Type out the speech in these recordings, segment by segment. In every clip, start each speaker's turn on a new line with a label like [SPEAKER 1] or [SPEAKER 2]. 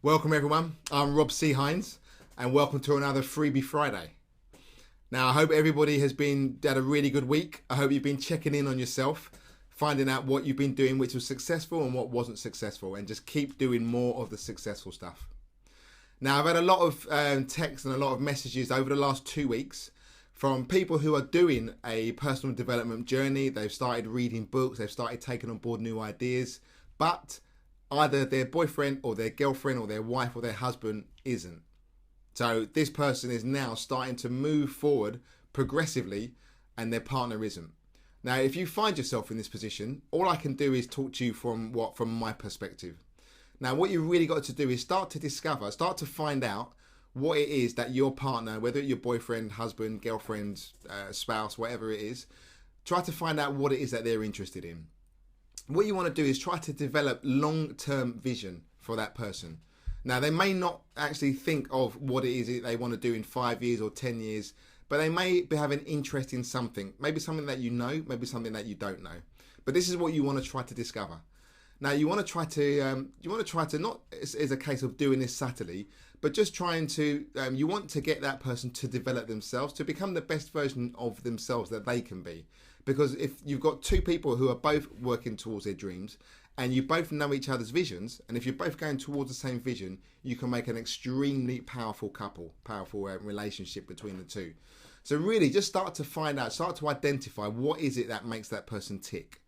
[SPEAKER 1] Welcome everyone, I'm Rob C. Hinds and welcome to another Freebie Friday. Now I hope everybody has had a really good week. I hope you've been checking in on yourself, finding out what you've been doing which was successful and what wasn't successful, and just keep doing more of the successful stuff. Now I've had a lot of texts and a lot of messages over the last 2 weeks from people who are doing a personal development journey. They've started reading books, they've started taking on board new ideas, but either their boyfriend or their girlfriend or their wife or their husband isn't. So this person is now starting to move forward progressively and their partner isn't. Now, if you find yourself in this position, all I can do is talk to you from my perspective. Now, what you really got to do is start to find out what it is that your partner, whether it's your boyfriend, husband, girlfriend, spouse, whatever it is, try to find out what it is that they're interested in. What you want to do is try to develop long-term vision for that person. Now, they may not actually think of what it is they want to do in 5 years or 10 years, but they may have an interest in something. Maybe something that you know, maybe something that you don't know. But this is what you want to try to discover. Now, you want to try to not as a case of doing this subtly, but just trying to, you want to get that person to develop themselves, to become the best version of themselves that they can be. Because if you've got two people who are both working towards their dreams and you both know each other's visions, and if you're both going towards the same vision, you can make an extremely powerful relationship between the two. So really just start to identify what is it that makes that person tick.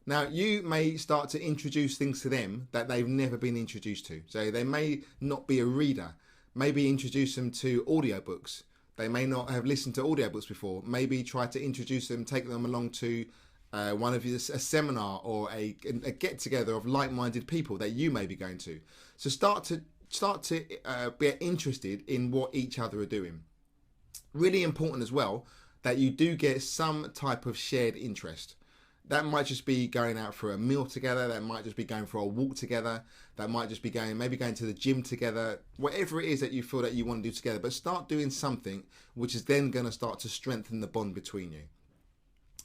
[SPEAKER 1] Now, you may start to introduce things to them that they've never been introduced to. So they may not be a reader. Maybe introduce them to audiobooks. They may not have listened to audiobooks before. Maybe try to introduce them, take them along to a seminar or a get-together of like-minded people that you may be going to. So start to be interested in what each other are doing. Really important as well that you do get some type of shared interest. That might just be going out for a meal together. That might just be going for a walk together. That might just be going to the gym together. Whatever it is that you feel that you want to do together, but start doing something which is then going to start to strengthen the bond between you.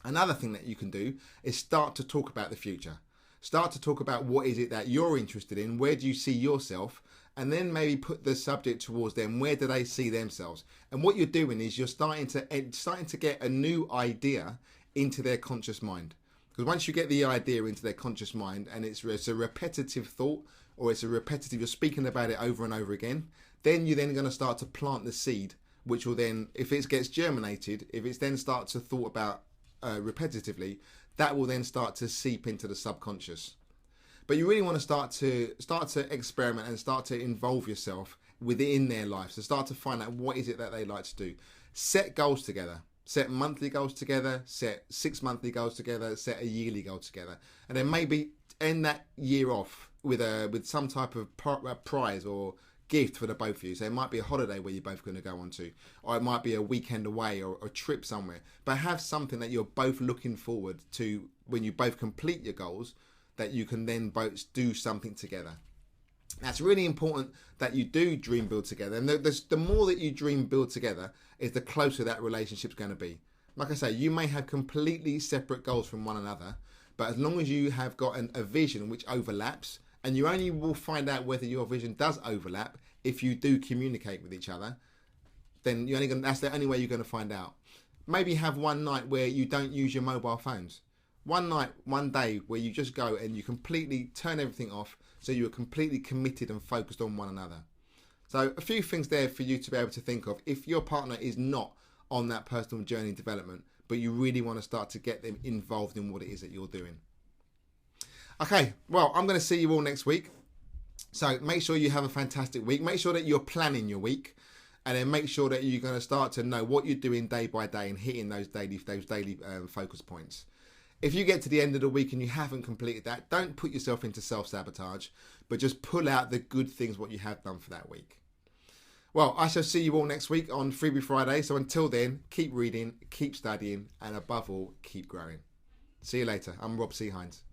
[SPEAKER 1] Another thing that you can do is start to talk about the future. Start to talk about what is it that you're interested in. Where do you see yourself? And then maybe put the subject towards them. Where do they see themselves? And what you're doing is you're starting to get a new idea into their conscious mind. Because once you get the idea into their conscious mind and it's a repetitive thought, or you're speaking about it over and over again, then you're then going to start to plant the seed, which will then, if it gets germinated, if it's then starts to thought about repetitively, that will then start to seep into the subconscious. But you really want to start to experiment and start to involve yourself within their life. So start to find out what is it that they like to do. Set goals together. Set monthly goals together, set 6 monthly goals together, set a yearly goal together. And then maybe end that year off with some type of prize or gift for the both of you. So it might be a holiday where you're both going to go on to, or it might be a weekend away or a trip somewhere. But have something that you're both looking forward to when you both complete your goals, that you can then both do something together. That's really important that you do dream build together. And the more that you dream build together is the closer that relationship's going to be. Like I say, you may have completely separate goals from one another, but as long as you have got a vision which overlaps, and you only will find out whether your vision does overlap if you do communicate with each other, then that's the only way you're going to find out. Maybe have one night where you don't use your mobile phones. One night, one day where you just go and you completely turn everything off, so you are completely committed and focused on one another. So a few things there for you to be able to think of if your partner is not on that personal journey development, but you really want to start to get them involved in what it is that you're doing. Okay, well, I'm going to see you all next week. So make sure you have a fantastic week. Make sure that you're planning your week, and then make sure that you're going to start to know what you're doing day by day and hitting those daily focus points. If you get to the end of the week and you haven't completed that, don't put yourself into self-sabotage, but just pull out the good things, what you have done for that week. Well, I shall see you all next week on Freebie Friday. So until then, keep reading, keep studying, and above all, keep growing. See you later. I'm Rob C. Hinds.